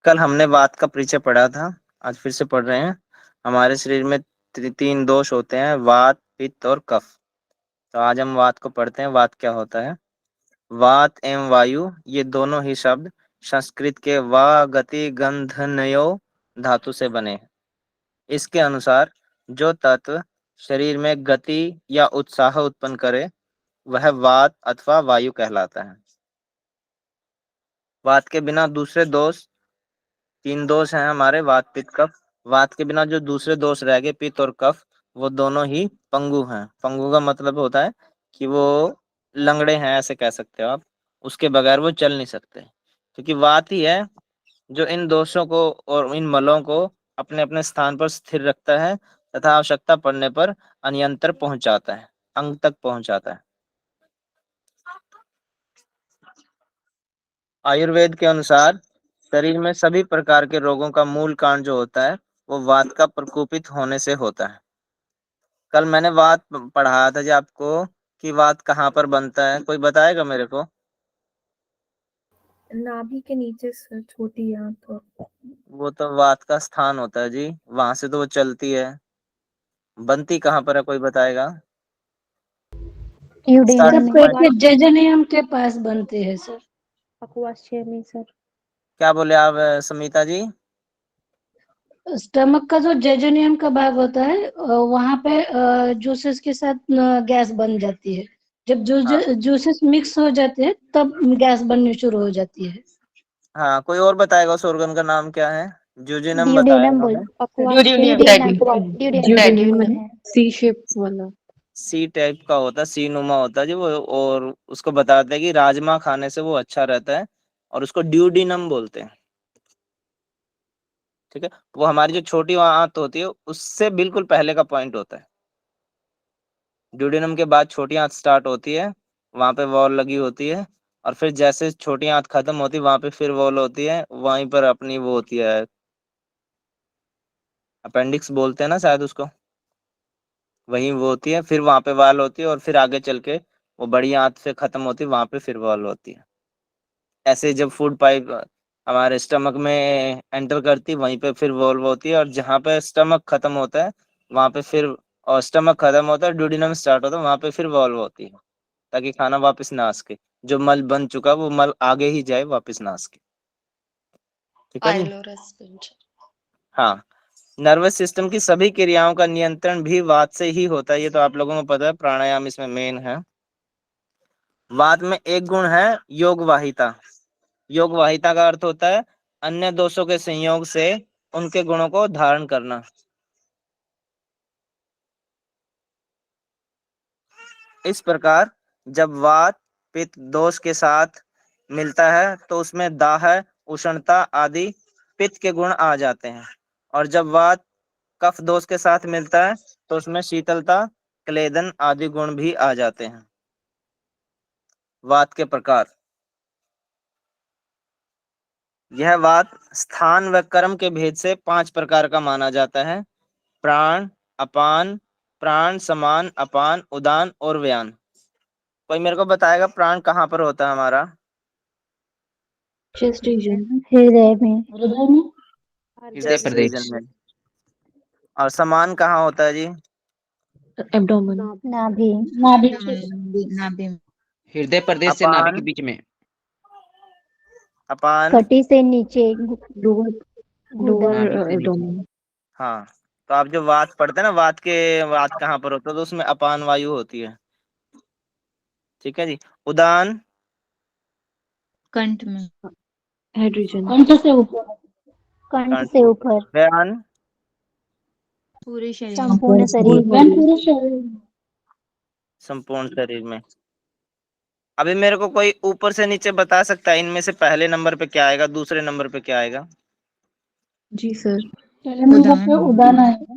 कल हमने वात का परिचय पढ़ा था। आज फिर से पढ़ रहे हैं। हमारे शरीर में तीन दोष होते हैं, वात, पित्त और कफ। तो आज हम वात को पढ़ते हैं। वात क्या होता है? वात एवं वायु ये दोनों ही शब्द संस्कृत के वा गति गंधनयो धातु से बने हैं। इसके अनुसार जो तत्व शरीर में गति या उत्साह उत्पन्न करे वह वात अथवा वायु कहलाता है। वात के बिना दूसरे दोष, तीन दोष हैं हमारे, वात पित्त कफ। वात के बिना जो दूसरे दोष रह गए, पित्त और कफ, वो दोनों ही पंगु हैं। पंगु का मतलब होता है कि वो लंगड़े हैं, ऐसे कह सकते हो आप। उसके बगैर वो चल नहीं सकते, क्योंकि वात ही है जो इन दोषों को और इन मलों को अपने अपने स्थान पर स्थिर रखता है तथा आवश्यकता पड़ने पर अन्यंत्र पहुंचाता है, अंग तक पहुंचाता है। आयुर्वेद के अनुसार शरीर में सभी प्रकार के रोगों का मूल कारण जो होता है वो वात का प्रकोपित होने से होता है। कल मैंने वात पढ़ाया था जी आपको कि वात कहाँ पर बनता है, कोई बताएगा मेरे को? नाभि के नीचे सर, छोटी आंत। वो तो वात का स्थान होता है जी, वहां से तो वो चलती है। बनती कहाँ पर है, कोई बताएगा? यूडेना स्टार्टिंग में। पॉइंट। पेट में जजनियम के पास बनते हैं सर। पक्वाशय में सर। क्या बोले आप समीता जी? स्टमक का जो जेजोनियम का भाग होता है वहां पे जूसेस के साथ गैस बन जाती है। जब हाँ जूसेस मिक्स हो जाते हैं तब गैस बननी शुरू हो जाती है। हाँ, कोई और बताएगा उस ऑर्गन का नाम क्या है? जूजिनम बताया ड्यूडेनम बोल। इन्होंने। पक्वाशय ड्यूडेनियम ड्यूडेनम। ड्यूडेनम ड्यूडेनियम बोले मतलब हैं। सी शेप वाला। सी टाइप का होता है, सी नुमा होता है जी वो। और उसको बताते हैं कि राजमा खाने से वो अच्छा रहता है, और उसको ड्यूडिनम बोलते हैं। ठीक है, वो हमारी जो छोटी आंत होती है उससे बिल्कुल पहले का पॉइंट होता है। ड्यूडिनम के बाद छोटी आंत स्टार्ट होती है, वहां पे वॉल लगी होती है। और फिर जैसे छोटी आंत खत्म होती है वहां पे फिर वॉल होती है, वहीं पर अपनी वो होती है, अपेंडिक्स बोलते हैं ना शायद उसको। वहीं वो होती है, फिर वहां पे वाल होती है, और फिर आगे चल के वो बड़ी आंत से खत्म होती है, वहां पे फिर वॉल होती है। ऐसे जब फूड पाइप हमारे स्टमक में एंटर करती है वहीं पे फिर वॉल्व होती है, और जहाँ पे स्टमक खत्म होता है वहां पे फिर, और स्टमक खत्म होता है ड्यूडिनम स्टार्ट होता है, वहां पे फिर वॉल्व होती है, ताकि खाना वापस ना आ सके। जो मल बन चुका वो मल आगे ही जाए, वापस ना आ सके। ठीक है जी। Pylorus pinch. हाँ, नर्वस सिस्टम की सभी क्रियाओं का नियंत्रण भी वात से ही होता है, ये तो आप लोगों को पता है, प्राणायाम इसमें मेन है। वात में एक गुण है, योगवाहिता। योगवाहिता का अर्थ होता है अन्य दोषों के संयोग से उनके गुणों को धारण करना। इस प्रकार जब वात पित्त दोष के साथ मिलता है तो उसमें दाह, उष्णता आदि पित्त के गुण आ जाते हैं। और जब वात कफ दोष के साथ मिलता है तो उसमें शीतलता, क्लेदन आदि गुण भी आ जाते हैं। वात के प्रकार। यह वात स्थान व कर्म के भेद से 5 प्रकार का माना जाता है: प्राण, अपान, प्राण समान, अपान, उदान और व्यान। कोई मेरे को बताएगा प्राण कहाँ पर होता है हमारा? Chest region. हृदय में। हृदय में। हृदय चेस्ट रीजन प्रदेश। में। और समान कहाँ होता है जी? एब्डोमेन। नाभि। नाभि के। नाभि में। हृदय प्रदेश से नाभि के अपान, बीच में। अपान, कटी से नीचे लोअर गुदा। लोअर नाभि से नीचे। एब्डोमेन। हाँ, तो आप जो वात पढ़ते हैं ना, वात के वात कहाँ पर होता है, तो उसमें अपान वायु होती है। ठीक है जी। उदान, कंठ में। Head region. कंठ से ऊपर। कंठ कंठ से से ऊपर। ऊपर। व्यान, पूरे शरीर में। संपूर्ण शरीर में। पूरे शरीर में। संपूर्ण शरीर में। अभी मेरे को कोई ऊपर से नीचे बता सकता है इनमें से पहले नंबर पे क्या आएगा, दूसरे नंबर पे क्या आएगा? जी सर। पहले नंबर उदान। पे उदान आएगा,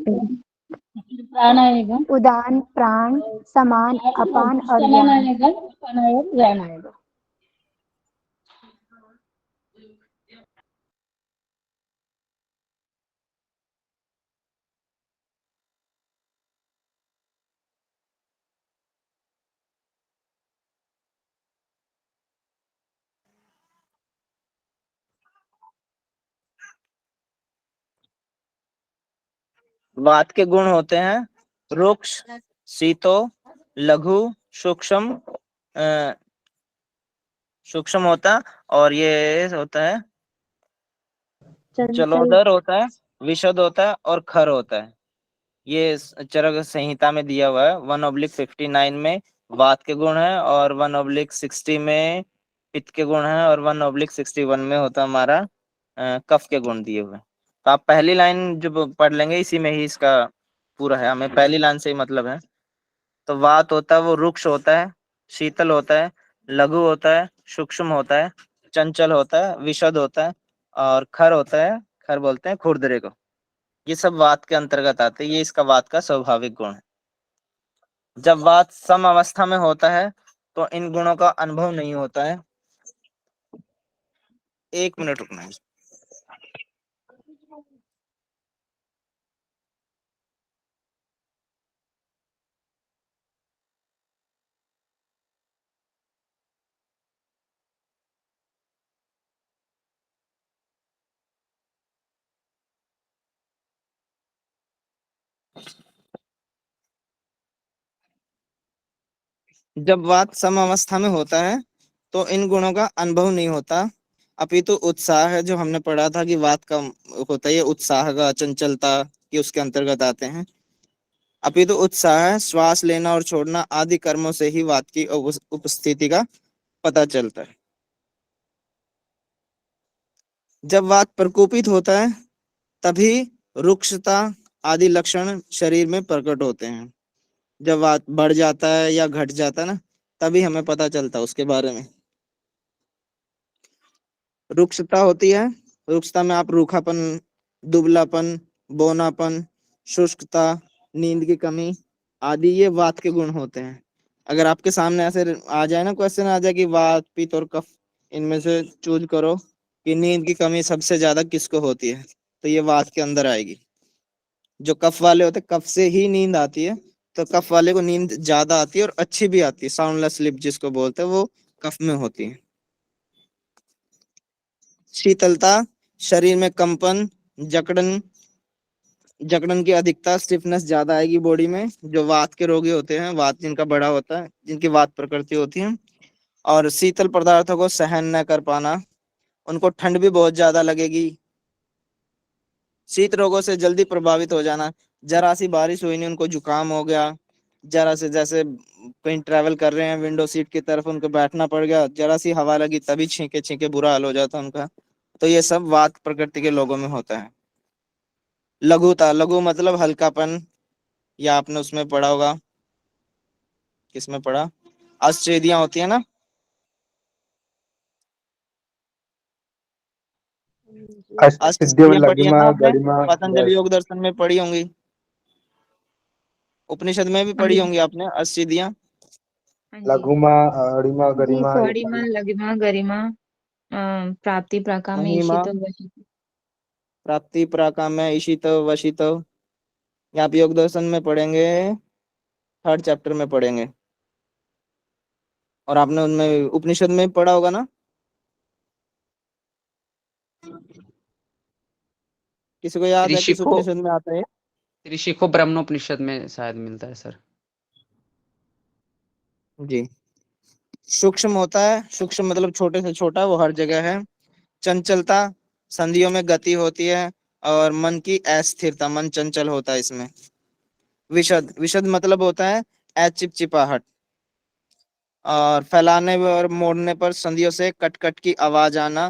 फिर प्राण आएगा, उदान, प्राण, समान, अपान और समान व्यान। आएगा, अपान आएगा, व्यान आएगा। वात के गुण होते हैं रुक्ष, शीतो, लघु, सूक्ष्म, सूक्ष्म होता, और ये होता है चंचल जलोदर होता है, विशद होता है और खर होता है। ये चरक संहिता में दिया हुआ है। 1/59 में वात के गुण है, और 1/60 में पित्त के गुण है, और 1/61 में होता है हमारा कफ के गुण दिए हुए हैं। तो आप पहली लाइन जब पढ़ लेंगे इसी में ही इसका पूरा है, हमें पहली लाइन से ही मतलब है। तो वात होता है वो रुक्ष होता है, शीतल होता है, लघु होता है, सूक्ष्म होता है, चंचल होता है, विशद होता है, और खर होता है, खर बोलते हैं खुरदरे को। ये सब वात के अंतर्गत आते हैं, ये इसका वात का स्वाभाविक गुण है। जब वात सम अवस्था में होता है तो इन गुणों का अनुभव नहीं होता है। 1 मिनट रुकना है। जब वात सम अवस्था में होता है तो इन गुणों का अनुभव नहीं होता, अपितु उत्साह है, जो हमने पढ़ा था कि वात का होता है, ये उत्साह का, चंचलता, ये उसके अंतर्गत आते हैं। अपितु उत्साह है, श्वास लेना और छोड़ना आदि कर्मों से ही वात की उपस्थिति का पता चलता है। जब वात प्रकोपित होता है तभी रुक्षता आदि लक्षण शरीर में प्रकट होते हैं। जब वात बढ़ जाता है या घट जाता है ना, तभी हमें पता चलता है उसके बारे में। रुक्षता होती है, रुक्षता में आप रूखापन, दुबलापन, बौनापन, शुष्कता, नींद की कमी आदि ये वात के गुण होते हैं। अगर आपके सामने ऐसे आ जाए ना, क्वेश्चन आ जाए कि वात, पित्त और कफ इनमें से चूज करो कि नींद की कमी सबसे ज्यादा किसको होती है, तो ये वात के अंदर आएगी। जो कफ वाले होते हैं, कफ से ही नींद आती है, तो कफ वाले को नींद ज्यादा आती है और अच्छी भी आती है। साउंडलेस स्लीप जिसको बोलते हैं, वो कफ में होती है। शीतलता, शरीर में कंपन, जकड़न, जकड़न की अधिकता, स्टिफनेस ज्यादा आएगी बॉडी में। जो वात के रोगी होते हैं, वात जिनका बड़ा होता है, जिनकी वात प्रकृति होती है, और शीतल पदार्थों को सहन न कर पाना, उनको ठंड भी बहुत ज्यादा लगेगी। शीत रोगों से जल्दी प्रभावित हो जाना, जरा सी बारिश हुई नहीं उनको जुकाम हो गया, जरा से जैसे कहीं ट्रैवल कर रहे हैं विंडो सीट की तरफ उनको बैठना पड़ गया, जरा सी हवा लगी तभी छींके छींके बुरा हाल हो जाता उनका। तो ये सब वात प्रकृति के लोगों में होता है। लघुता, लघु मतलब हल्कापन, या आपने उसमें पढ़ा होगा, किसमें पढ़ा, अश्चेदियां होती है ना, अष्टसिद्धियों अश्चेदियां पढ़ी है लघिमा ना आपने, गरिमा पतंजलि यश। योग दर्शन में पढ़ी होंगी, उपनिषद में भी हाँ पढ़ी जी, होंगी आपने अश्चेदियां। हाँ जी। लघुमा अणिमा जी गरिमा सर। गरिमा, लघिमा, गरिमा, प्राप्ति, प्राकामी, महिमा, ईशित, वशित। प्राप्ति, पराकाम्य, ईशित, वशित, ये आप योग दर्शन में पढ़ेंगे, 3rd चैप्टर में पढ़ेंगे। और आपने उनमें उपनिषद में भी पढ़ा होगा ना, किसी को याद है ऋषि किस को उपनिषद में आता है? ऋषि को ब्रह्मोपनिषद में शायद मिलता है सर। जी। सूक्ष्म होता है, सूक्ष्म मतलब छोटे से छोटा, वो हर जगह है। चंचलता, संधियों में गति होती है, और मन की अस्थिरता, मन चंचल होता है इसमें। विशद, विशद मतलब होता है चिपचिपाहट, और फैलाने और मोड़ने पर संधियों से कट कट की आवाज आना,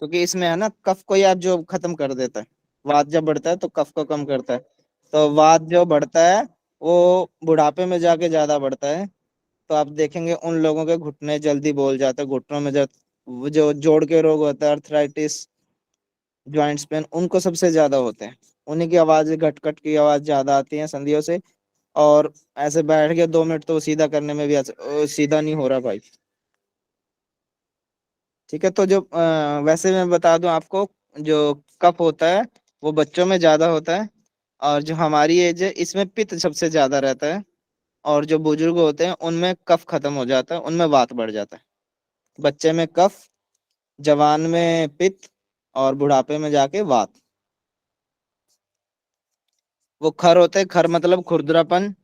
क्योंकि इसमें है ना कफ को ही आप जो खत्म कर देता है। वात जब बढ़ता है तो कफ को कम करता है, तो वात जो बढ़ता है वो बुढ़ापे में जाके ज्यादा बढ़ता है। तो आप देखेंगे उन लोगों के घुटने जल्दी बोल जाते हैं, घुटनों में जब वो जो जोड़ के रोग होता है, अर्थराइटिस, ज्वाइंट्स पेन, उनको सबसे ज्यादा होते हैं। उन्हीं की आवाज, घट घट की आवाज ज्यादा आती है संधियों से। और ऐसे बैठ के 2 मिनट तो सीधा करने में भी सीधा नहीं हो रहा भाई। ठीक है, तो जो वैसे मैं बता दूं आपको, जो कफ होता है वो बच्चों में ज्यादा होता है, और जो हमारी एज है इसमें पित्त सबसे ज्यादा रहता है, और जो बुजुर्ग होते हैं उनमें कफ खत्म हो जाता है, उनमें वात बढ़ जाता है। बच्चे में कफ, जवान में पित्त, और बुढ़ापे में जाके वात। वो खर होते हैं, खर मतलब खुरदरापन,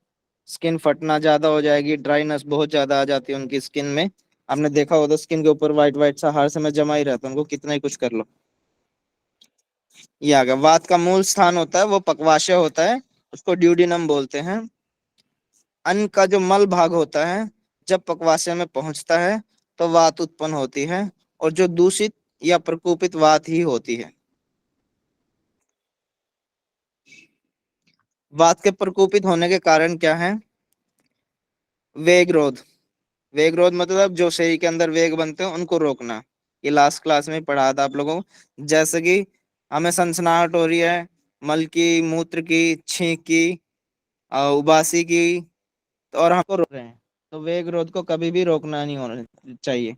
स्किन फटना ज्यादा हो जाएगी, ड्राइनेस बहुत ज्यादा आ जाती है उनकी स्किन में। आपने देखा होगा स्किन के ऊपर व्हाइट व्हाइट सा हर समय जमा ही रहता है, उनको कितना ही कुछ कर लो। ये आ गया। वात का मूल स्थान होता है वो पक्वाशय होता है, उसको ड्यूडिनम बोलते हैं। अन्न का जो मल भाग होता है जब पक्वाशय में पहुंचता है तो वात उत्पन्न होती है, और जो दूषित या प्रकोपित वात ही होती है। वात के प्रकोपित होने के कारण क्या है? वेग रोध। वेग रोध मतलब जो शरीर के अंदर वेग बनते हैं उनको रोकना। ये लास्ट क्लास में पढ़ा था आप लोगों को। जैसे कि हमें सनसनाहट हो रही है, मल की, मूत्र की, छींक की, उबासी की, तो और हमको रोक रहे हैं, तो वेग रोध को कभी भी रोकना नहीं होना चाहिए।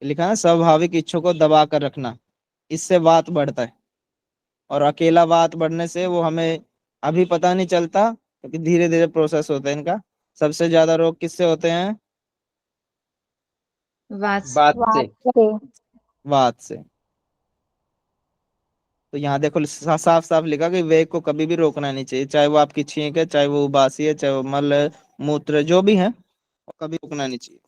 लिखा है स्वाभाविक इच्छा को दबा कर रखना, इससे वात बढ़ता है। और अकेला वात बढ़ने से वो हमें अभी पता नहीं चलता, क्योंकि धीरे धीरे प्रोसेस होता है इनका। सबसे ज्यादा रोग किससे होते हैं? वात वात से। वात से। वात से। तो यहाँ देखो साफ साफ लिखा कि वेग को कभी भी रोकना नहीं चाहिए, चाहे वो आपकी छींक है, चाहे वो उबासी है, चाहे वो मल है, मूत्र है, जो भी है, वो कभी रोकना नहीं चाहिए।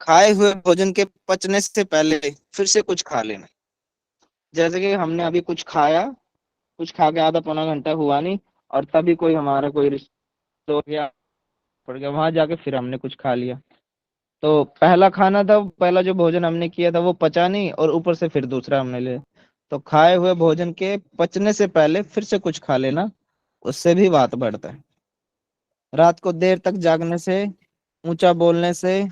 खाए हुए भोजन के पचने से पहले फिर से कुछ खा लेना। जैसे कि हमने अभी कुछ खाया, कुछ खा के आधा पौना घंटा हुआ नहीं, और तभी कोई हमारा कोई रिश्ता हो गया, पड़ गया, वहां जाके फिर हमने कुछ खा लिया। तो पहला खाना था, पहला जो भोजन हमने किया था वो पचा नहीं, और ऊपर से फिर दूसरा हमने लिया। तो खाए हुए भोजन के पचने से पहले फिर से कुछ खा लेना, उससे भी वात बढ़ता है। रात को देर तक जागने से, ऊंचा बोलने से,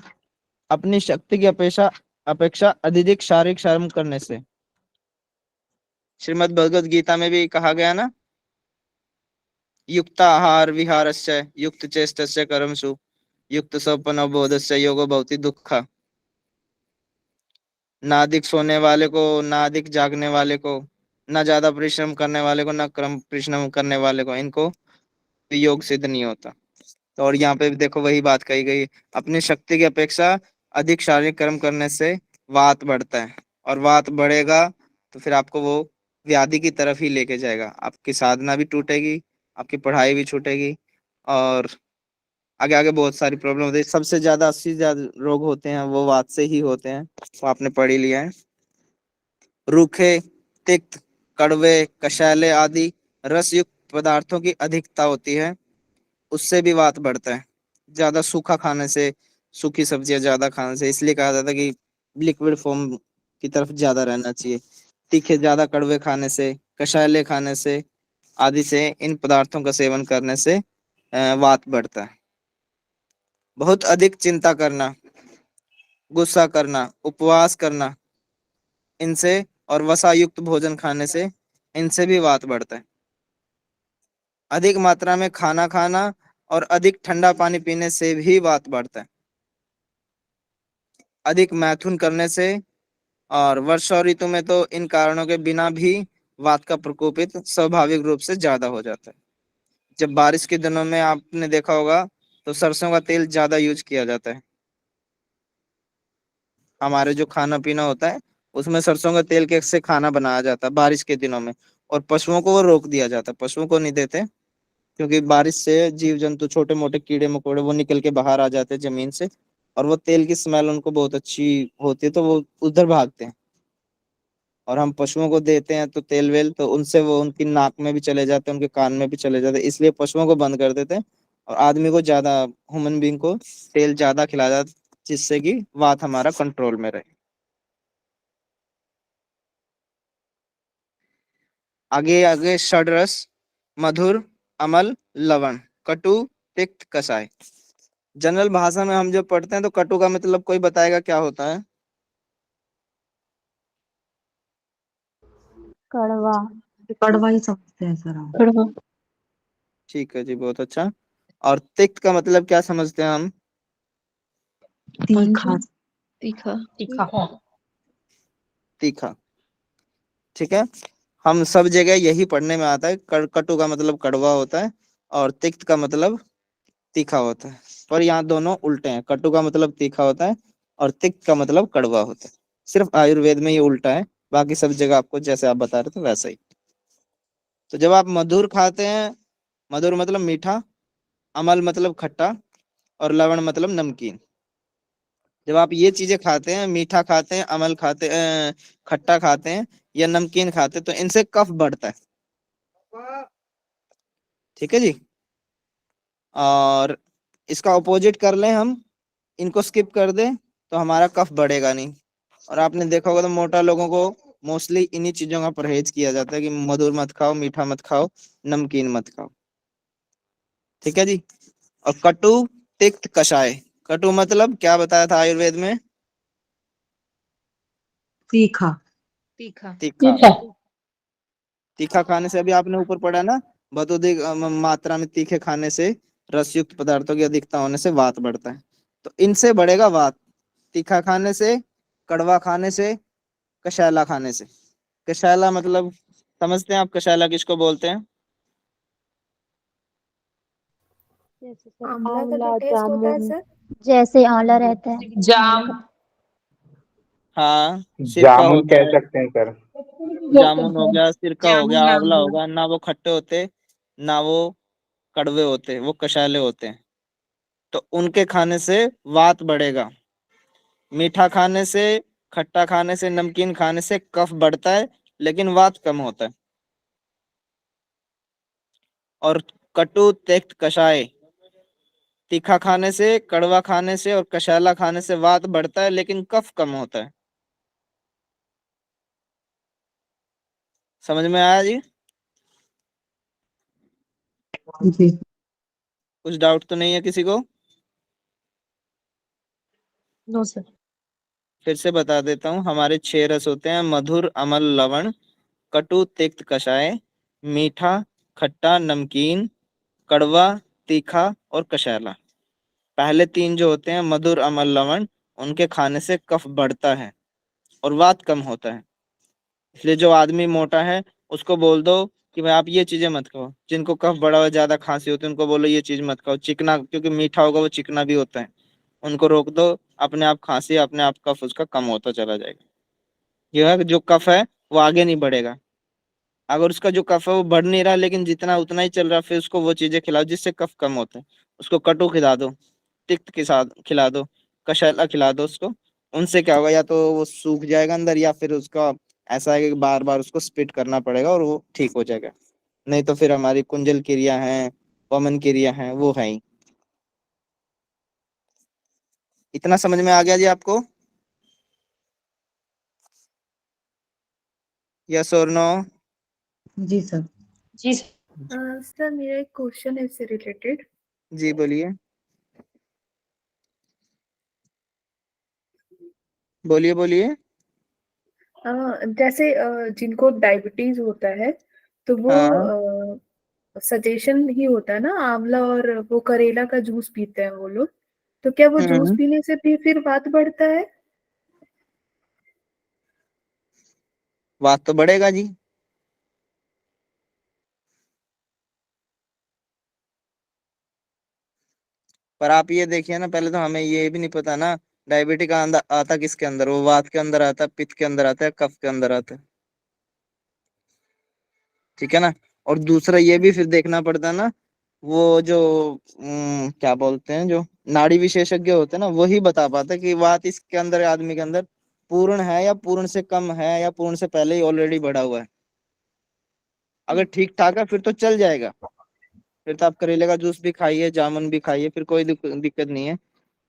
अपनी शक्ति की अपेक्षा अपेक्षा अत्यधिक शारीरिक श्रम करने से। श्रीमद् भगवद गीता में भी कहा गया ना, युक्ताहार विहारस्य युक्त चेष्टस्य कर्मसु युक्त स्वप्न बोधस्य योगो भवति दुःखा। ना अधिक सोने वाले को, ना अधिक जागने वाले को, ना ज्यादा परिश्रम करने वाले को, ना कम परिश्रम करने वाले को, इनको योग सिद्ध नहीं होता। तो और यहाँ पे भी देखो वही बात कही गई, अपनी शक्ति की अपेक्षा अधिक शारीरिक कर्म करने से वात बढ़ता है, और वात बढ़ेगा तो फिर आपको वो व्याधि की तरफ ही लेके जाएगा। आपकी साधना भी टूटेगी, आपकी पढ़ाई भी छूटेगी, और आगे आगे बहुत सारी प्रॉब्लम होती है। सबसे ज्यादा 80 रोग होते हैं वो वात से ही होते हैं, वो आपने पढ़ ही लिया है। रूखे, तिक्त, कड़वे, कषैले आदि रसयुक्त पदार्थों की अधिकता होती है, उससे भी वात बढ़ता है। ज्यादा सूखा खाने से, सूखी सब्जियां ज्यादा खाने से, इसलिए कहा जाता है कि लिक्विड फॉर्म की तरफ ज्यादा रहना चाहिए। तीखे ज्यादा कड़वे खाने से, कषायले खाने से आदि से, इन पदार्थों का सेवन करने से वात बढ़ता है। बहुत अधिक चिंता करना, गुस्सा करना, उपवास करना, इनसे, और वसा युक्त भोजन खाने से, इनसे भी वात बढ़ता है। अधिक मात्रा में खाना खाना और अधिक ठंडा पानी पीने से भी वात बढ़ता है। अधिक मैथुन करने से, और वर्षा ऋतु में तो इन कारणों के बिना भी वात का प्रकोपित स्वाभाविक रूप से ज्यादा हो जाता है। जब बारिश के दिनों में आपने देखा होगा तो सरसों का तेल ज्यादा यूज किया जाता है। हमारे जो खाना पीना होता है उसमें सरसों का तेल के से खाना बनाया जाता है बारिश के दिनों में, और पशुओं को वो रोक दिया जाता है, पशुओं को नहीं देते, क्योंकि बारिश से जीव जंतु, छोटे मोटे कीड़े मकोड़े, वो निकल के बाहर आ जाते हैं जमीन से, और वो तेल की स्मेल उनको बहुत अच्छी होती है, तो वो उधर भागते हैं। और हम पशुओं को देते हैं तो तेल वेल, तो उनसे वो उनकी नाक में भी चले जाते हैं, उनके कान में भी चले जाते हैं, इसलिए पशुओं को बंद कर देते हैं, और आदमी को ज्यादा, ह्यूमन बीइंग को तेल ज्यादा खिलाया जाता है, जिससे कि वात हमारा कंट्रोल में रहे। आगे आगे षड्रस, मधुर, अमल, लवण, कटु, तिक्त, कसाय। जनरल भाषा में हम जब पढ़ते हैं तो कटु का मतलब कोई बताएगा क्या होता है? कड़वा। कड़वा ही समझते हैं सर हम। कड़वा। ठीक है जी, बहुत अच्छा। और तिक्त का मतलब क्या समझते हैं हम? तीखा। तीखा। तीखा। तीखा। ठीक है, हम सब जगह यही पढ़ने में आता है, कटु का मतलब कड़वा होता है, और तिक्त का मतलब तीखा होता है। पर यहाँ दोनों उल्टे हैं, कटु का मतलब तीखा होता है और तिक्त का मतलब कड़वा होता है। सिर्फ आयुर्वेद में ये उल्टा है, बाकी सब जगह आपको जैसे आप बता रहे थे वैसा ही। तो जब आप मधुर खाते हैं, मधुर मतलब मीठा, अमल मतलब खट्टा, और लवण मतलब नमकीन। जब आप ये चीजें खाते हैं, मीठा खाते हैं, अमल खाते हैं, खट्टा खाते हैं या नमकीन खाते हैं, तो इनसे कफ बढ़ता है। ठीक है जी। और इसका अपोजिट कर लें हम, इनको स्किप कर दें, तो हमारा कफ बढ़ेगा नहीं। और आपने देखा होगा तो मोटा लोगों को मोस्टली इन्हीं चीजों का परहेज किया जाता है कि मधुर मत खाओ, मीठा मत खाओ, नमकीन मत खाओ। ठीक है जी। और कटु तिक्त कषाय, कटु मतलब क्या बताया था आयुर्वेद में? तीखा। तीखा। तीखा। तीखा खाने से, अभी आपने ऊपर पढ़ा ना, बहुत अधिक मात्रा में तीखे खाने से, रसयुक्त पदार्थों की अधिकता होने से वात बढ़ता है। तो इनसे बढ़ेगा वात, तीखा खाने से, कड़वा खाने से, कशैला खाने से। कशैला मतलब समझते हैं आप कशैला किसको बोलते हैं? जैसे सर आंवला का जो आंवला, टेस्ट होता है जामुन, सर। जैसे आंवला रहता है। हाँ, सिरका जामुन होता कह है, सकते हैं सर। जामुन हो गया, सिरका हो गया, जामुन आंवला आंवला। होगा, ना वो खट्टे होते, ना वो कड़वे होते, वो कषायले होते हैं। तो उनके खाने से वात बढ़ेगा। मीठा खाने से, खट्टा खाने से, नमकीन खाने से कफ बढ़ता है, लेकिन वात कम होता है। और कटु तिक्त कषाय, तीखा खाने से, कड़वा खाने से और कषैला खाने से वात बढ़ता है, लेकिन कफ कम होता है। समझ में आया जी? जी। कुछ डाउट तो नहीं है किसी को? No sir. फिर से बता देता हूँ, हमारे 6 रस होते हैं: मधुर, अमल, लवण, कटु, तिक्त, कषाय, मीठा, खट्टा, नमकीन, कड़वा, तीखा और कषैला। पहले 3 जो होते हैं, मधुर, अमल, लवण, उनके खाने से कफ बढ़ता है और वात कम होता है। इसलिए जो आदमी मोटा है उसको बोल दो कि भाई आप ये चीजें मत खाओ। जिनको कफ बढ़ा हुआ, ज्यादा खांसी होती है, उनको बोलो ये चीज मत खाओ। चिकना, क्योंकि मीठा होगा वो चिकना भी होता है, उनको रोक दो, अपने आप खांसी, अपने आप कफ उसका कम होता चला जाएगा। यह है कि जो कफ है वो आगे नहीं बढ़ेगा। अगर उसका जो कफ है वो बढ़ नहीं रहा, लेकिन जितना उतना ही चल रहा, फिर उसको वो चीजें खिलाओ जिससे कफ कम होता है। उसको कटु खिला दो, तिक्त के साथ खिला दो, कशैला खिला दो उसको। उनसे क्या होगा, या तो वो सूख जाएगा अंदर, या फिर उसका ऐसा है कि बार बार उसको स्पिट करना पड़ेगा और वो ठीक हो जाएगा। नहीं तो फिर हमारी कुंजल क्रिया है, वमन क्रिया है, वो है ही। इतना समझ में आ गया जी आपको? यस और नो? जी सर। सर मेरा एक क्वेश्चन है इससे रिलेटेड। जी बोलिए, बोलिए बोलिए। जैसे जिनको डायबिटीज होता है तो वो हाँ। सजेशन ही होता है ना, आंवला और वो करेला का जूस पीते हैं वो लोग। तो क्या वो जूस हम्म, पीने से भी फिर बात बढ़ता है? बात तो बढ़ेगा जी। पर आप ये देखिए ना, पहले तो हमें ये भी नहीं पता ना, डायबिटिक आता किसके अंदर? वो वात के अंदर आता है, पित्त के अंदर आता है, कफ के अंदर आता है। ठीक है ना। और दूसरा ये भी फिर देखना पड़ता है ना, वो जो क्या बोलते हैं, जो नाड़ी विशेषज्ञ होते हैं ना, वही बता पाते हैं कि वात इसके अंदर, आदमी के अंदर पूर्ण है या पूर्ण से कम है या पूर्ण से पहले ही ऑलरेडी बढ़ा हुआ है। अगर ठीक ठाक है फिर तो चल जाएगा, फिर तो आप करेले का जूस भी खाइए, जामुन भी खाइए, फिर कोई दिक्कत नहीं है।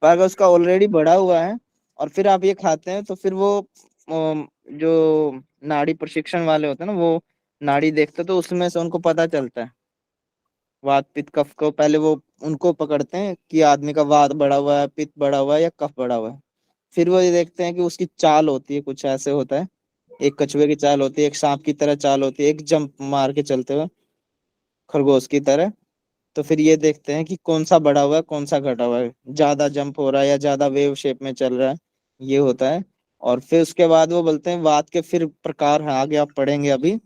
पर अगर उसका ऑलरेडी बढ़ा हुआ है और फिर आप ये खाते हैं, तो फिर वो जो नाड़ी प्रशिक्षण वाले होते हैं ना, वो नाड़ी देखते, तो उसमें से उनको पता चलता है वात पित्त कफ को। पहले वो उनको पकड़ते हैं कि आदमी का वात बढ़ा हुआ है, पित्त बढ़ा हुआ है या कफ बढ़ा हुआ है। फिर वो ये देखते हैं कि उसकी चाल होती है, कुछ ऐसे होता है, एक कछुए की चाल होती है, एक सांप की तरह चाल होती है, एक जंप मार के चलते हुए खरगोश की तरह। तो फिर ये देखते हैं कि कौन सा बढ़ा हुआ है, कौन सा घटा हुआ है, ज्यादा जंप हो रहा है या ज्यादा वेव शेप में चल रहा है, ये होता है। और फिर उसके बाद वो बोलते हैं वात के फिर प्रकार हैं, आगे आप पढ़ेंगे अभी।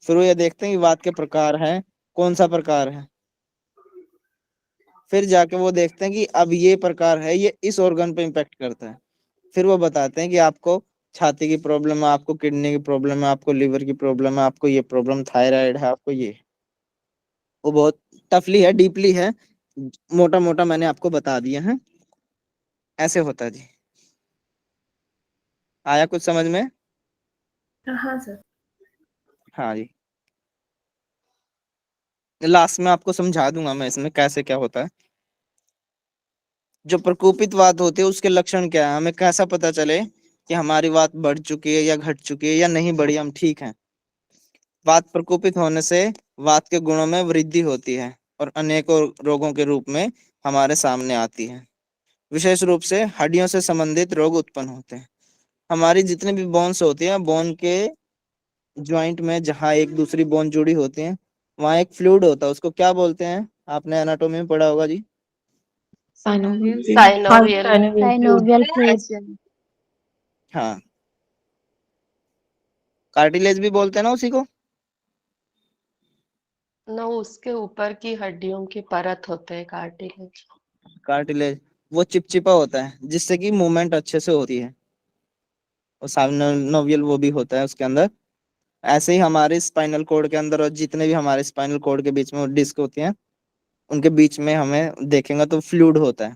फिर वो ये देखते हैं कि वात के प्रकार हैं, कौन सा प्रकार है। फिर जाके वो देखते हैं कि अब ये प्रकार है, ये इस ऑर्गन पे इम्पेक्ट करता है। फिर वो बताते हैं कि आपको छाती की प्रॉब्लम है, आपको किडनी की प्रॉब्लम है, आपको लीवर की प्रॉब्लम है, आपको ये प्रॉब्लम थायराइड है, आपको ये, वो बहुत टफली है, डीपली है, मोटा मोटा मैंने आपको बता दिया है। ऐसे होता है जी। आया कुछ समझ में? हाँ सर। हाँ जी। लास्ट में आपको समझा दूंगा मैं इसमें कैसे क्या होता है। जो प्रकोपित वात होती है उसके लक्षण क्या है, हमें कैसा पता चले कि हमारी वात बढ़ चुकी है या घट चुकी है या नहीं बढ़ी, हम ठीक हैं। वात प्रकोपित होने से वात के गुणों में वृद्धि होती है और अनेकों रोगों के रूप में हमारे सामने आती है। विशेष रूप से हड्डियों से संबंधित रोग उत्पन्न होते हैं। हमारी जितनी भी बोन्स होती हैं, बोन के ज्वाइंट में जहाँ एक दूसरी बोन जुड़ी होती है, वहाँ एक फ्लूइड होता है, उसको क्या बोलते हैं? आपने एनाटोमी में पढ़ा होगा जी। Synovial synovial fluid. फ्लूइड। हाँ, कार्टिलेज भी बोलते हैं ना उसी को। ना उसके ऊपर की हड्डियों की परत होते हैं कार्टिलेज। कार्टिलेज वो चिपचिपा होता है जिससे कि मूवमेंट अच्छे से होती है, और साइनोवियल वो भी होता है उसके अंदर। ऐसे ही हमारे स्पाइनल कोड के अंदर और जितने भी हमारे स्पाइनल कोड के बीच में डिस्क होती हैं, उनके बीच में हमें देखेंगे तो फ्लूइड होता है।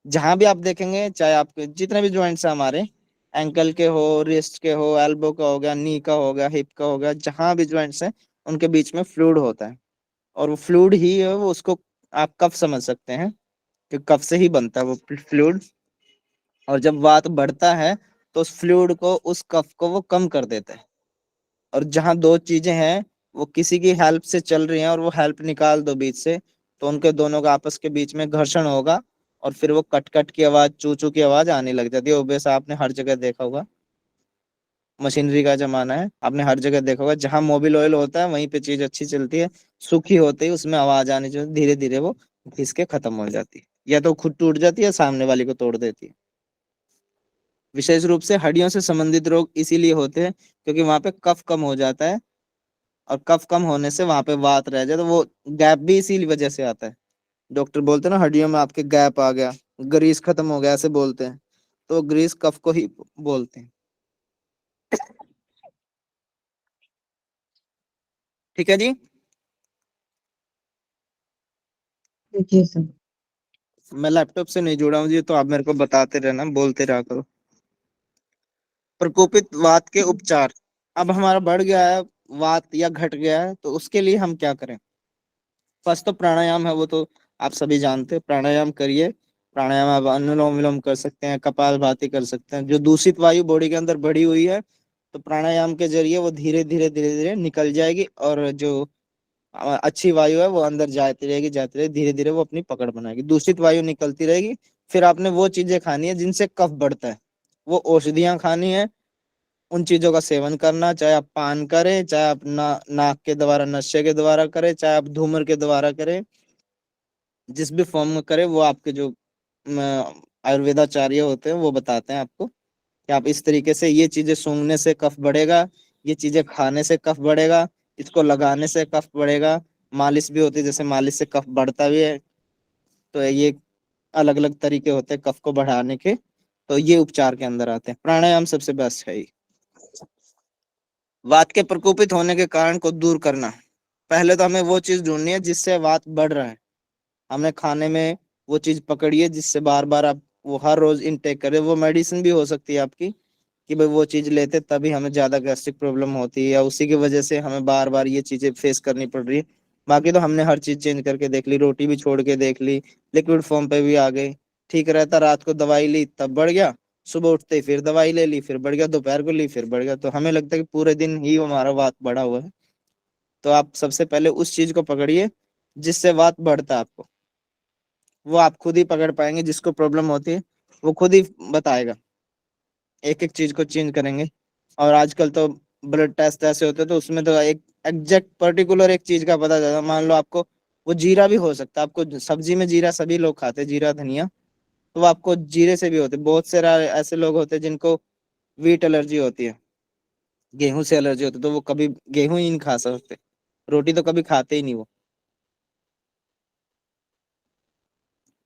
जहां भी आप देखेंगे, चाहे आपके जितने भी ज्वाइंट्स हैं हमारे, एंकल के हो, रिस्ट के हो, एल्बो का हो गया, नी का हो गया, हिप का हो गया, जहां भी ज्वाइंट्स हैं उनके बीच में फ्लूइड होता है। और वो फ्लूइड ही है, वो उसको आप कफ समझ सकते हैं कि कफ से ही बनता है वो फ्लूइड। और जब वात बढ़ता है तो उस फ्लूइड को, उस कफ को वो कम कर देता है। और जहां दो चीजें हैं वो किसी की हेल्प से चल रही हैं और वो हेल्प निकाल दो बीच से, तो उनके दोनों का आपस के बीच में घर्षण होगा और फिर वो कट कट की आवाज, चू चू की आवाज आने लग जाती है। ओबेस आपने हर जगह देखा होगा, मशीनरी का जमाना है, आपने हर जगह देखा होगा जहां मोबिल ऑयल होता है वहीं पे चीज अच्छी चलती है। सूखी होते ही उसमें आवाज आनी चाहिए, धीरे धीरे वो घिस के खत्म हो जाती है, या तो खुद टूट जाती है, सामने वाली को तोड़ देती है। विशेष रूप से हड्डियों से संबंधित रोग इसीलिए होते हैं क्योंकि वहां पे कफ कम हो जाता है, और कफ कम होने से वहां पे वात रह जाए, तो वो गैप भी इसी वजह से आता है। डॉक्टर बोलते हैं ना हड्डियों में आपके गैप आ गया, ग्रीस खत्म हो गया, ऐसे बोलते हैं, तो ग्रीस कफ को ही बोलते हैं। ठीक है जी। जी सर। मैं लैपटॉप से नहीं जुड़ा हूँ जी, तो आप मेरे को बताते रहना, बोलते रहा करो। प्रकोपित वात के उपचार। अब हमारा बढ़ गया है वात या घट गया है, तो उसके लिए हम क्या करें? फर्स्ट तो प्राणायाम है, वो तो आप सभी जानते हैं, प्राणायाम करिए। प्राणायाम आप अनुलोम विलोम कर सकते हैं, कपालभाति कर सकते हैं। जो दूषित वायु बॉडी के अंदर बढ़ी हुई है, तो प्राणायाम के जरिए वो धीरे धीरे धीरे धीरे निकल जाएगी, और जो अच्छी वायु है वो अंदर जाती रहेगी, धीरे धीरे वो अपनी पकड़ बनाएगी, दूषित वायु निकलती रहेगी। फिर आपने वो चीजें खानी है जिनसे कफ बढ़ता है, वो औषधियां खानी है, उन चीजों का सेवन करना, चाहे आप पान करें, चाहे आप नाक के द्वारा, नशे के द्वारा करें, चाहे आप धूम्र के द्वारा करें, जिस भी फॉर्म में करें, वो आपके जो आयुर्वेदाचार्य होते हैं वो बताते हैं आपको कि आप इस तरीके से ये चीजें सूंघने से कफ बढ़ेगा, ये चीजें खाने से कफ बढ़ेगा, इसको लगाने से कफ बढ़ेगा। मालिश भी होती है, जैसे मालिश से कफ बढ़ता भी है। तो ये अलग अलग तरीके होते हैं कफ को बढ़ाने के, तो ये उपचार के अंदर आते हैं। प्राणायाम सबसे बेस्ट है ही। वात के प्रकोपित होने के कारण को दूर करना। पहले तो हमें वो चीज ढूंढनी है जिससे वात बढ़ रहा है। हमने खाने में वो चीज पकड़ी है जिससे बार बार आप वो हर रोज इनटेक करें। वो मेडिसिन भी हो सकती है आपकी, कि भाई वो चीज लेते तभी हमें ज्यादा गैस्ट्रिक प्रॉब्लम होती है, या उसी की वजह से हमें बार बार ये चीजें फेस करनी पड़ रही है। बाकी तो हमने हर चीज चेंज करके देख ली, रोटी भी छोड़ के देख ली, लिक्विड फॉर्म पे भी आ गए, ठीक रहता। रात को दवाई ली तब बढ़ गया, सुबह उठते ही फिर दवाई ले ली, फिर बढ़ गया, दोपहर को ली फिर बढ़ गया, तो हमें लगता है कि पूरे दिन ही हमारा वात बढ़ा हुआ है। तो आप सबसे पहले उस चीज को पकड़िए जिससे वात बढ़ता है आपको, वो आप खुद ही पकड़ पाएंगे। जिसको प्रॉब्लम होती है वो खुद ही बताएगा, एक एक चीज को चेंज करेंगे। और आजकल तो ब्लड टेस्ट ऐसे होते हैं, तो उसमें तो एक एग्जैक्ट पर्टिकुलर एक चीज का पता चलता। मान लो आपको वो जीरा भी हो सकता है, आपको सब्जी में जीरा सभी लोग खाते हैं, जीरा धनिया, तो वो आपको जीरे से भी होते। बहुत से ऐसे लोग होते हैं जिनको वीट एलर्जी होती है, गेहूं से एलर्जी होती है, तो वो कभी गेहूं ही नहीं खा सकते, रोटी तो कभी खाते ही नहीं वो।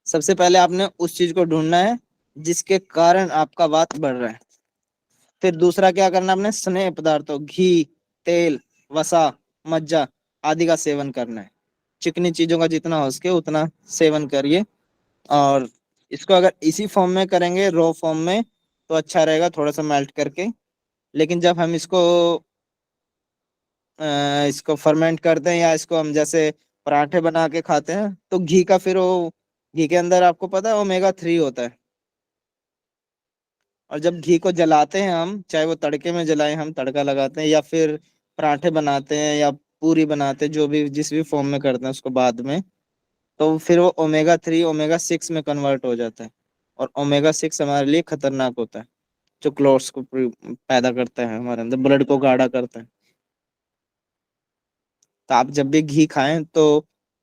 सबसे पहले आपने उस चीज को ढूंढना है जिसके कारण आपका वात बढ़ रहा है। फिर दूसरा क्या करना है, अपने स्नेह पदार्थों घी, तेल, वसा, मज्जा आदि का सेवन करना है। चिकनी चीजों का जितना हो सके उतना सेवन करिए। और इसको अगर इसी फॉर्म में करेंगे, रो फॉर्म में, तो अच्छा रहेगा, थोड़ा सा मेल्ट करके। लेकिन जब हम इसको फर्मेंट करते हैं या इसको हम जैसे पराठे बना के खाते हैं, तो घी का फिर वो, घी के अंदर आपको पता है ओमेगा 3 होता है। और जब घी को जलाते हैं हम, चाहे वो तड़के में जलाएं, हम तड़का लगाते हैं या फिर पराठे बनाते हैं या पूरी बनाते हैं, जो भी जिस भी फॉर्म में करते हैं उसको बाद में, तो फिर वो ओमेगा 3 ओमेगा 6 में कन्वर्ट हो जाता है। और ओमेगा 6 हमारे लिए खतरनाक होता है, जो क्लोट्स को पैदा करता है हमारे अंदर, ब्लड को गाढ़ा करता है। तो आप जब भी घी खाएं तो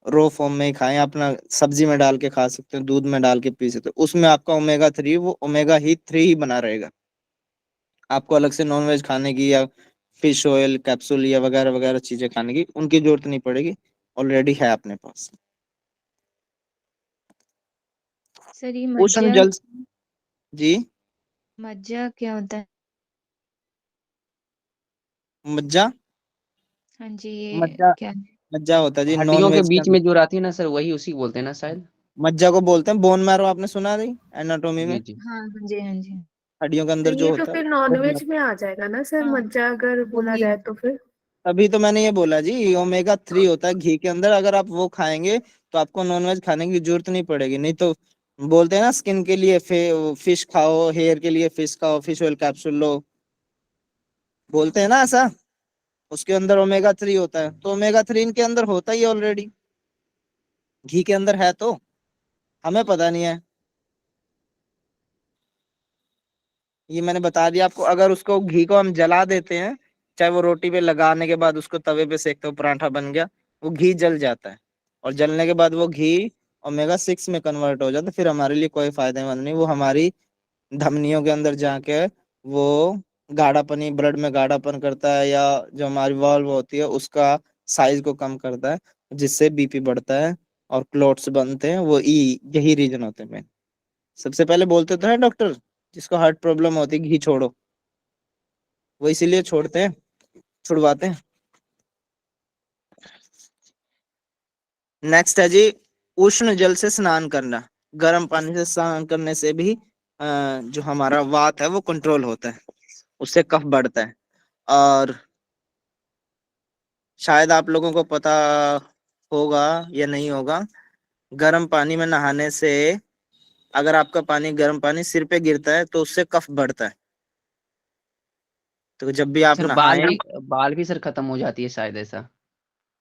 रो फॉर्म में ही खाएं, अपना सब्जी में डाल के खा सकते हो, दूध में डाल के पी सकते हो, उसमें आपका ओमेगा 3 वो ओमेगा 3 ही बना रहेगा। आपको अलग से नॉनवेज खाने की या फिश ऑयल कैप्सूल या वगैरह वगैरह चीजें खाने की उनकी जरूरत नहीं पड़ेगी, ऑलरेडी है अपने पास। सर ये उष्ण मज्जा, जल जी, मज्जा क्या होता है? मज्जा, हाँ जी, ये मज्जा, क्या है? मज्जा होता है जी हड्डियों के नॉनवेज के बीच अंदर। में जो रहती है ना सर, वही उसी को बोलते हैं ना शायद। मज्जा को बोलते हैं बोन मैरो, आपने सुना नहीं एनाटोमी में, जी जी। हाँ हाँ जी, हाँ जी। हड्डियों के तो अंदर जो ये तो होता है फिर bone नॉनवेज marrow। में आ जाएगा ना सर, हाँ मज्जा अगर बोला वही। जाए तो फिर। तभी तो मैंने ये बोला जी, ओमेगा 3 होता है घी के अंदर, अगर आप वो खाएंगे तो आपको नॉनवेज खाने की जरूरत नहीं पड़ेगी। नहीं तो बोलते हैं ना स्किन के लिए फिश खाओ, हेयर के लिए फिश खाओ, फिश ऑयल कैप्सूल लो, बोलते हैं ना ऐसा, उसके अंदर ओमेगा 3 होता है। तो ओमेगा 3 इनके अंदर होता ही ऑलरेडी, घी के अंदर है, तो हमें पता नहीं है। ये मैंने बता दिया आपको। अगर उसको घी को हम जला देते हैं, चाहे वो रोटी पे लगाने के बाद उसको तवे पे सेकते हो, पराठा बन गया, वो घी जल जाता है। और जलने के बाद वो घी ओमेगा 6 में कन्वर्ट हो जाता है, फिर हमारे लिए कोई फायदेमंद नहीं। वो हमारी धमनियों के अंदर जाके वो गाढ़ापनी, ब्लड में गाढ़ापन करता है, या जो हमारी वाल्व होती है उसका साइज को कम करता है, जिससे बीपी बढ़ता है और क्लोट्स बनते हैं। वो यही रीजन होते हैं। सबसे पहले बोलते तो है डॉक्टर, जिसको हार्ट प्रॉब्लम होती है घी छोड़ो, वो इसीलिए छोड़ते हैं, छुड़वाते हैं। नेक्स्ट है जी, उष्ण जल से स्नान करना। गर्म पानी से स्नान करने से भी जो हमारा वात है वो कंट्रोल होता है, उससे कफ बढ़ता है। और शायद आप लोगों को पता होगा या नहीं होगा, गर्म पानी में नहाने से, अगर आपका पानी गर्म पानी सिर पे गिरता है तो उससे कफ बढ़ता है। तो जब भी आप सर नहाएं, बाल भी सर खत्म हो जाती है शायद ऐसा।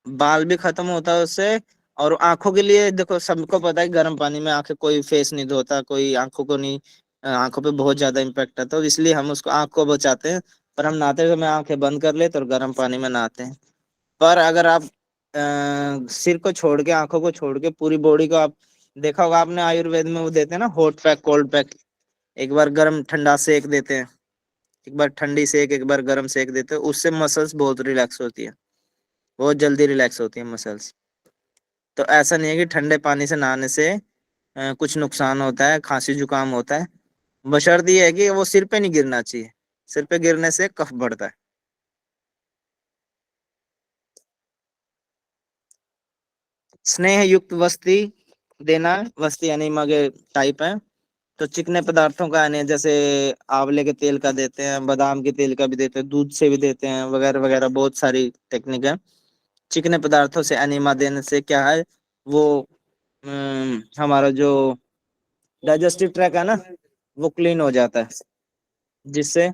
बाल भी खत्म होता है उससे। और आंखों के लिए देखो, सबको पता है गर्म पानी में आंखें, कोई फेस नहीं धोता, कोई आंखों को नहीं, आंखों पे बहुत ज्यादा इम्पेक्ट आता है, तो इसलिए हम उसको आंख को बचाते हैं। पर हम नहाते समय आंखें बंद कर लेते और गर्म पानी में नहाते हैं। पर अगर आप सिर को छोड़ के, आंखों को छोड़ के पूरी बॉडी को, आप देखा होगा आपने आयुर्वेद में वो देते हैं ना हॉट पैक कोल्ड पैक, एक बार गर्म ठंडा सेक देते हैं, एक बार ठंडी सेक, एक बार गर्म सेक देते हैं, उससे मसल्स बहुत रिलैक्स होती है, बहुत जल्दी रिलैक्स होती है मसल्स। तो ऐसा नहीं है कि ठंडे पानी से नहाने से कुछ नुकसान होता है, खांसी जुकाम होता है। बशर्ते ये है कि वो सिर पे नहीं गिरना चाहिए, सिर पे गिरने से कफ बढ़ता है। स्नेह युक्त वस्ती देना, वस्ती एनिमा के टाइप है। तो चिकने पदार्थों का यानी जैसे आंवले के तेल का देते हैं, बादाम के तेल का भी देते हैं, दूध से भी देते हैं, वगैरह वगैरह बहुत सारी टेक्निक है। चिकने पदार्थों से एनिमा देने से क्या है, वो हमारा जो डाइजेस्टिव ट्रैक है ना, वो क्लीन हो जाता है, जिससे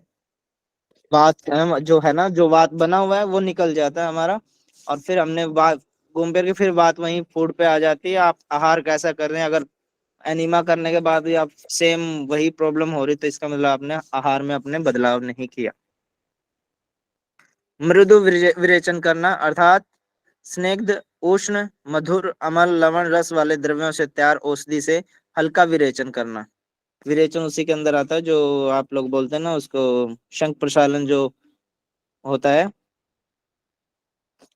वात जो है ना, जो वात बना हुआ है वो निकल जाता है हमारा। और फिर हमने बात घूम फिर के फिर बात वहीं फूड पे आ जाती है, आप आहार कैसा कर रहे हैं। अगर एनीमा करने के बाद भी आप सेम वही प्रॉब्लम हो रही, तो इसका मतलब आपने आहार में अपने बदलाव नहीं किया। मृदु विरेचन करना, अर्थात स्निग्ध, उष्ण, मधुर, अम्ल, लवण रस वाले द्रव्यों से तैयार औषधि से हल्का विरेचन करना। विरेचन उसी के अंदर आता है जो आप लोग बोलते हैं ना उसको, शंख प्रशालन जो होता है,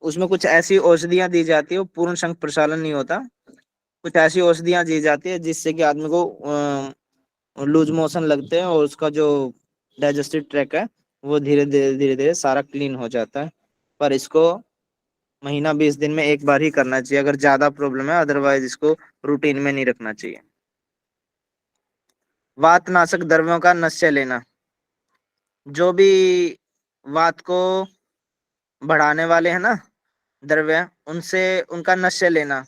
उसमें कुछ ऐसी औषधियां दी जाती है, वो पूर्ण शंख प्रशालन नहीं होता, कुछ ऐसी औषधियां दी जाती है जिससे कि आदमी को लूज मोशन लगते हैं और उसका जो डाइजेस्टिव ट्रैक है वो धीरे धीरे सारा क्लीन हो जाता है। पर इसको महीना 20 दिन में एक बार ही करना चाहिए अगर ज्यादा प्रॉब्लम है, अदरवाइज इसको रूटीन में नहीं रखना चाहिए। वात नाशक द्रव्यों का नश्य लेना, जो भी वात को बढ़ाने वाले हैं ना द्रव्य, उनसे उनका नश्य लेना।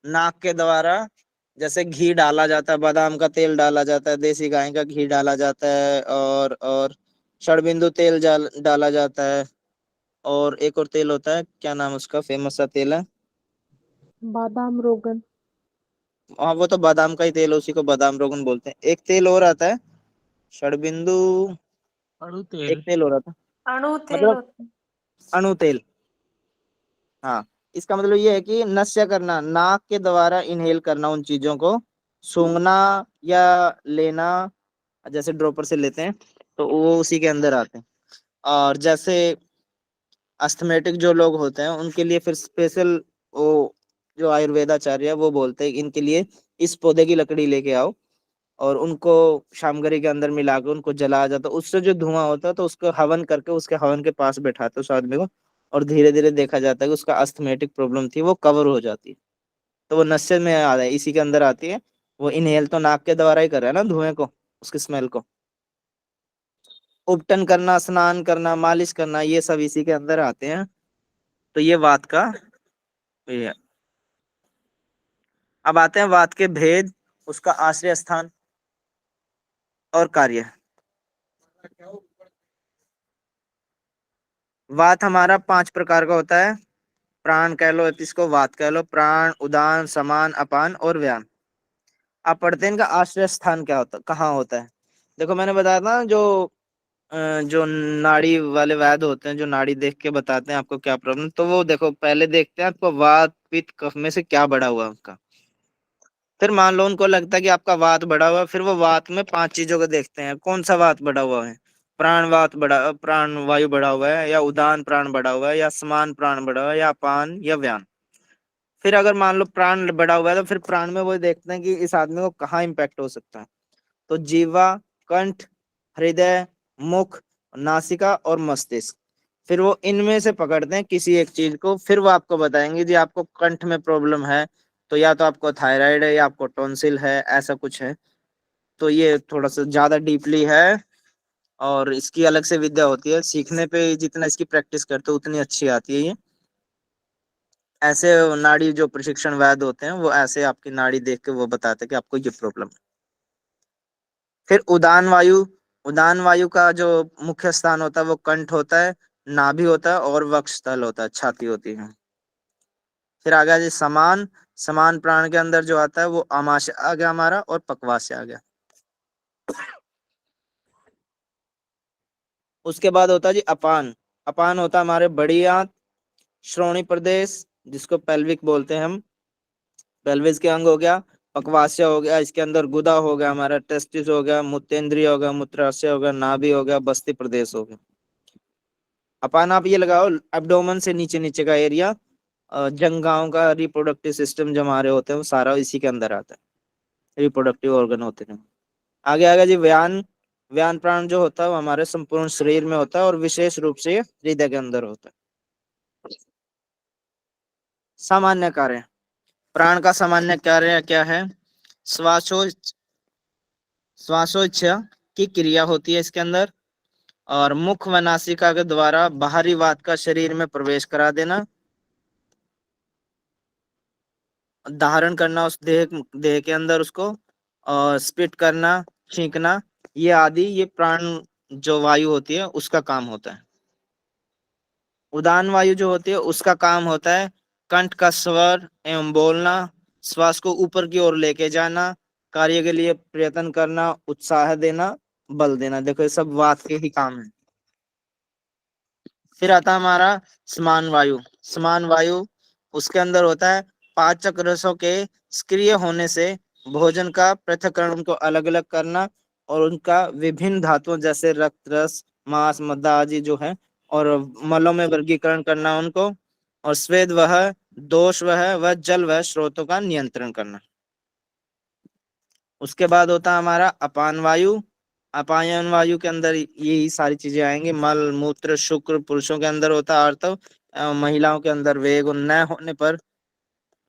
नाक के द्वारा जैसे घी डाला जाता है, बादाम का तेल डाला जाता है, देसी गाय का घी डाला जाता है, और षडबिंदु तेल डाला जाता है, और एक और तेल होता है, क्या नाम उसका, फेमस सा तेल है, बादाम रोगन। हाँ वो तो बादाम का ही तेल है, उसी को बादाम रोगन बोलते हैं। एक तेल और आता है षडबिंदु, एक तेल और आता है, अणु तेल मतलब होता है। अणु तेल। हाँ, इसका मतलब ये है कि नश्य करना, नाक के द्वारा इनहेल करना उन चीजों को, सूंघना या लेना, जैसे ड्रॉपर से लेते हैं तो वो उसी के अंदर आते हैं। और जैसे अस्थमेटिक जो लोग होते हैं उनके लिए फिर स्पेशल, वो जो आयुर्वेदाचार्य है वो बोलते हैं कि इनके लिए इस पौधे की लकड़ी लेके आओ और उनको शामगरी के अंदर मिला के उनको जलाया जाता है, उससे जो धुआं होता है तो उसको हवन करके उसके हवन के पास बैठाते हैं उस आदमी को, और धीरे धीरे देखा जाता है कि उसका अस्थमेटिक प्रॉब्लम थी वो कवर हो जाती है। तो वो नशे में आ रहा है, इसी के अंदर आती है। वो इनहेल तो नाक के द्वारा ही कर रहा है ना धुएं को, उसकी स्मेल को। उपटन करना, स्नान करना, मालिश करना, ये सब इसी के अंदर आते हैं। तो ये वात का ये है। अब आते हैं वात के भेद, उसका आश्रय स्थान और कार्य। वात हमारा 5 प्रकार का होता है। प्राण कह लो, इसको वात कह लो, प्राण, उदान, समान, अपान और व्यान। आप पढ़ते हैं इनका आश्रय स्थान क्या होता, कहाँ होता है। देखो मैंने बताया था जो नाड़ी वाले वैद्य होते हैं, जो नाड़ी देख के बताते हैं आपको क्या प्रॉब्लम, तो वो देखो पहले देखते हैं आपको वात पित्त कफ में से क्या बढ़ा हुआ है उनका। फिर मान लो उनको लगता है कि आपका वात बढ़ा हुआ है, फिर वो वात में 5 चीजों को देखते हैं, कौन सा वात बढ़ा हुआ है। प्राण वायु बढ़ा हुआ है, या उदान प्राण बढ़ा हुआ है, या समान प्राण बढ़ा हुआ है, या अपान या व्यान। फिर अगर मान लो प्राण बढ़ा हुआ है तो फिर प्राण में वो देखते हैं कि इस आदमी को कहाँ इम्पैक्ट हो सकता है। तो जीवा, कंठ, हृदय, मुख, नासिका और मस्तिष्क। फिर वो इनमें से पकड़ते हैं किसी एक चीज को, फिर वो आपको बताएंगे जी आपको कंठ में प्रॉब्लम है तो या तो आपको थायराइड है या आपको टॉन्सिल है, ऐसा कुछ है। तो ये थोड़ा सा ज्यादा डीपली है और इसकी अलग से विद्या होती है, सीखने पे जितना इसकी प्रैक्टिस करते हो उतनी अच्छी आती है ये। ऐसे नाड़ी जो प्रशिक्षण वैद्य होते हैं वो ऐसे आपकी नाड़ी देख के वो बताते हैं कि आपको ये प्रॉब्लम है। फिर उदान वायु का जो मुख्य स्थान होता है वो कंठ होता है, नाभि होता है और वक्षस्थल होता है, छाती होती है। फिर आ गया जी समान। समान प्राण के अंदर जो आता है वो आमाशय आ गया हमारा, और पक्वाशय आ गया। उसके बाद होता है जी अपान। अपान होता है हमारे बड़ी आंत, श्रोणी प्रदेश जिसको पेल्विक बोलते हैं हम, पेल्विस के अंग हो गया। पक्वाशय हो गया, इसके अंदर गुदा हो गया हमारा, टेस्टिस हो गया, मूत्रेंद्रिय हो गया, मूत्राशय हो गया, नाभि हो गया, बस्ती प्रदेश हो गया। अपान आप ये लगाओ एब्डोमेन से नीचे नीचे का एरिया, जंघाओं का रिप्रोडक्टिव सिस्टम जो हमारे होते हैं वो सारा इसी के अंदर आता है, रिप्रोडक्टिव ऑर्गन होते हैं। आगे आगे जी व्यान। व्यान प्राण जो होता है वो हमारे संपूर्ण शरीर में होता है और विशेष रूप से हृदय के अंदर होता है। सामान्य कार्य, प्राण का सामान्य कार्य क्या है। श्वासो श्वासोच्छ्वास की क्रिया होती है इसके अंदर, और मुख व नासिका के द्वारा बाहरी वात का शरीर में प्रवेश करा देना, धारण करना उस देह के अंदर उसको, और स्पिट करना, छींकना, ये आदि ये प्राण जो वायु होती है उसका काम होता है। उदान वायु जो होती है उसका काम होता है कंठ का स्वर एवं बोलना, श्वास को ऊपर की ओर लेके जाना, कार्य के लिए प्रयत्न करना, उत्साह देना, बल देना। देखो ये सब वात के ही काम है। फिर आता है हमारा समान वायु। समान वायु उसके अंदर होता है पाचक रसों के सक्रिय होने से भोजन का पृथक्करण, उनको अलग अलग करना, और उनका विभिन्न धातुओं जैसे रक्त रस, मांस, मद्दा आदि जो है, और मलों में वर्गीकरण करना उनको, और स्वेद वह, दोष वह जल वह स्रोतों का नियंत्रण करना। उसके बाद होता है हमारा अपान वायु। अपायन वायु के अंदर यही सारी चीजें आएंगी। मल मूत्र शुक्र पुरुषों के अंदर होता है आर्तव, महिलाओं के अंदर वेग न होने पर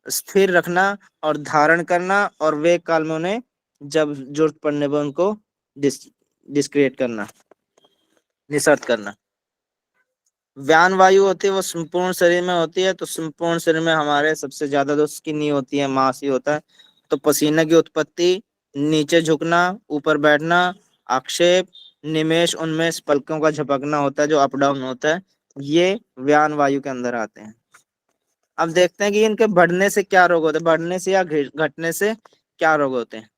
स्थिर रखना और धारण करना, और वेग काल में उन्हें जब जरूरत पड़ने पर उनको डिस्क्रिएट करना, निसर्ग करना। व्यान वायु होती है वो संपूर्ण शरीर में होती है। तो संपूर्ण शरीर में हमारे सबसे ज्यादा तो स्किन ही होती है, मांस ही होता है। तो पसीने की उत्पत्ति, नीचे झुकना, ऊपर बैठना, आक्षेप, निमेश उन्मेष, पलकों का झपकना होता है जो अप डाउन होता है, ये व्यान वायु के अंदर आते हैं। अब देखते हैं कि इनके बढ़ने से क्या रोग होते हैं, बढ़ने से या घटने से क्या रोग होते हैं।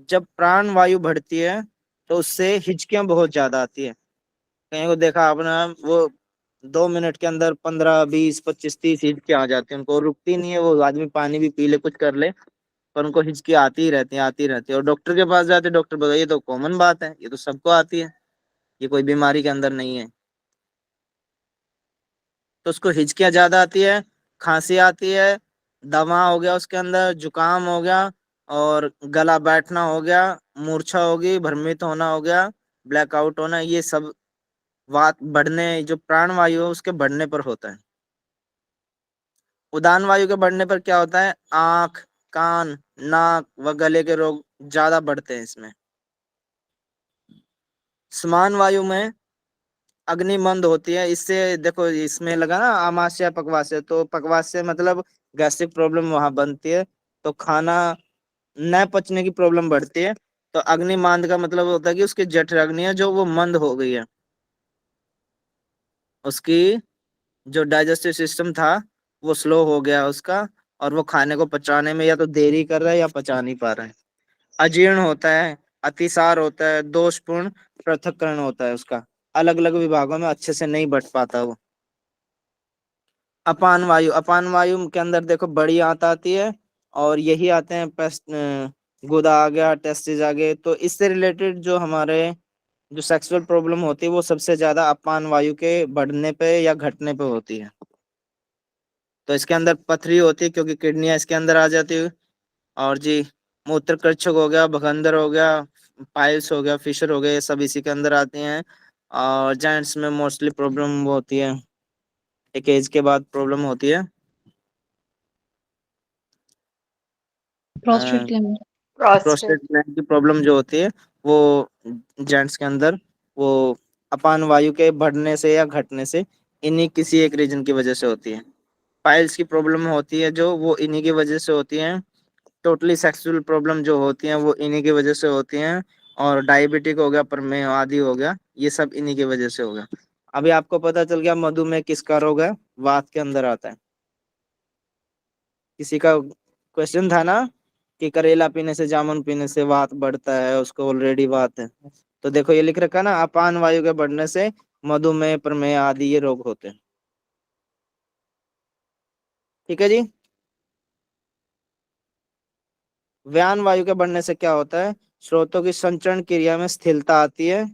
जब प्राण वायु बढ़ती है तो उससे हिचकियां बहुत ज्यादा आती है। कहीं को देखा आपने, वो 2 मिनट के अंदर 15 20 25 30 हिचकी आ जाती है उनको, रुकती नहीं है। वो आदमी पानी भी पी ले, कुछ कर ले, पर उनको हिचकी आती ही रहती है, आती ही रहती है। और डॉक्टर के पास जाते, डॉक्टर बोलते ये तो कॉमन बात है, ये तो सबको आती है, ये कोई बीमारी के अंदर नहीं है। तो उसको हिचकियां ज्यादा आती है, खांसी आती है, दमा हो गया उसके अंदर, जुकाम हो गया, और गला बैठना हो गया, मूर्छा होगी, भ्रमित होना हो गया, ब्लैकआउट होना, ये सब वात बढ़ने, जो प्राण वायु है उसके बढ़ने पर होता है। उदान वायु के बढ़ने पर क्या होता है, आंख, कान, नाक व गले के रोग ज्यादा बढ़ते हैं इसमें। समान वायु में अग्नि मंद होती है। इससे देखो, इसमें लगा ना आमाशय पकवाशय, तो पकवाशय मतलब गैस्ट्रिक प्रॉब्लम वहां बनती है, तो खाना न पचने की प्रॉब्लम बढ़ती है। तो अग्नि मंद का मतलब होता है कि उसकी जठर अग्नि है जो वो मंद हो गई है, उसकी जो डाइजेस्टिव सिस्टम था वो स्लो हो गया उसका, और वो खाने को पचाने में या तो देरी कर रहा है या पचा नहीं पा रहा है। अजीर्ण होता है, अतिसार होता है, दोषपूर्ण पृथक्करण होता है उसका, अलग अलग विभागों में अच्छे से नहीं बट पाता वो। अपान वायु, अपान वायु के अंदर देखो बड़ी आंत आती है, और यही आते हैं पेस्ट, गुदा आ गया, टेस्टिस आ गए। तो इससे रिलेटेड जो हमारे जो सेक्सुअल प्रॉब्लम होती है वो सबसे ज्यादा अपान वायु के बढ़ने पे या घटने पे होती है। तो इसके अंदर पथरी होती है क्योंकि किडनियां इसके अंदर आ जाती है। और जी, मूत्र कृच्छक हो गया, भगंदर हो गया, पाइल्स हो गया, फिशर हो गया, ये सब इसी के अंदर आती हैं। और जेंट्स में मोस्टली प्रॉब्लम होती है, एक एज के बाद प्रॉब्लम होती है। Prostate gland. Prostate. Prostate gland की प्रॉब्लम जो होती है वो जेंट्स के अंदर, वो अपान वायु के बढ़ने से या घटने से, इन्हीं किसी एक रीजन की वजह से होती है। पाइल्स की प्रॉब्लम होती है जो, वो इन्हीं की वजह से होती है। टोटली सेक्सुअल प्रॉब्लम जो होती हैं वो इन्हीं की वजह से होती हैं। और डायबिटिक हो गया, प्रमेह आदि हो गया, ये सब इन्हीं की वजह से हो गया। अभी आपको पता चल गया मधुमेह किसका रोग है, वात के अंदर आता है। किसी का क्वेश्चन था ना कि करेला पीने से, जामुन पीने से वात बढ़ता है, उसको ऑलरेडी वात है। तो देखो ये लिख रखा है ना, अपान वायु के बढ़ने से मधुमेह प्रमेह आदि ये रोग होते हैं। ठीक है जी। व्यान वायु के बढ़ने से क्या होता है, स्रोतों की संचरण क्रिया में स्थिरता आती है,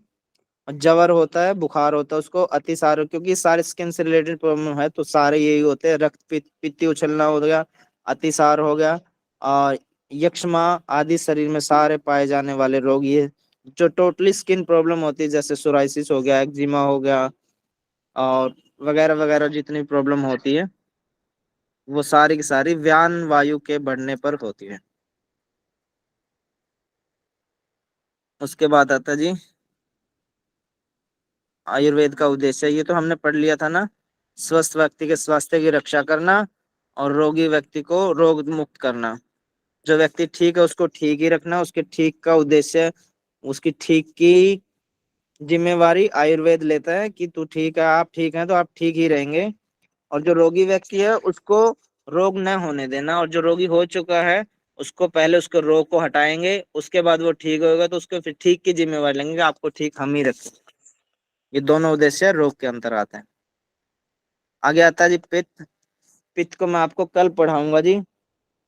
जवर होता है, बुखार होता है उसको, अतिसार, क्योंकि सारे स्किन से रिलेटेड प्रॉब्लम है तो सारे यही होते हैं। रक्त पित्ती उछलना हो गया, अतिसार हो गया, और यक्ष्मा आदि शरीर में सारे पाए जाने वाले रोग, ये जो टोटली स्किन प्रॉब्लम होती है, जैसे सोराइसिस हो गया, एक्जिमा हो गया, और वगैरह वगैरह जितनी प्रॉब्लम होती है वो सारी की सारी व्यान वायु के बढ़ने पर होती है। उसके बाद आता है जी आयुर्वेद का उद्देश्य, ये तो हमने पढ़ लिया था ना, स्वस्थ व्यक्ति के स्वास्थ्य की रक्षा करना और रोगी व्यक्ति को रोग मुक्त करना। जो व्यक्ति ठीक है उसको ठीक ही रखना, उसके ठीक का उद्देश्य, उसकी ठीक की जिम्मेवारी आयुर्वेद लेता है कि तू ठीक है, आप ठीक हैं तो आप ठीक ही रहेंगे। और जो रोगी व्यक्ति है उसको रोग न होने देना, और जो रोगी हो चुका है उसको पहले उसके रोग को हटाएंगे, उसके बाद वो ठीक होगा तो उसको फिर ठीक की जिम्मेवारी लेंगे कि आपको ठीक हम ही रखें। ये दोनों उद्देश्य रोग के अंतर आते हैं। आगे आता है जी पित्त। पित्त को मैं आपको कल पढ़ाऊंगा जी,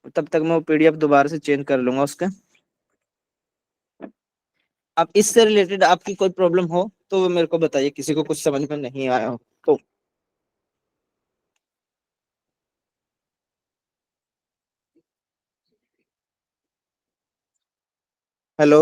तब तक मैं वो पीडीएफ दोबारा से चेंज कर लूंगा उसके। अब इससे रिलेटेड आपकी कोई प्रॉब्लम हो तो वो मेरे को बताइए, किसी को कुछ समझ में नहीं आया हो तो। हेलो।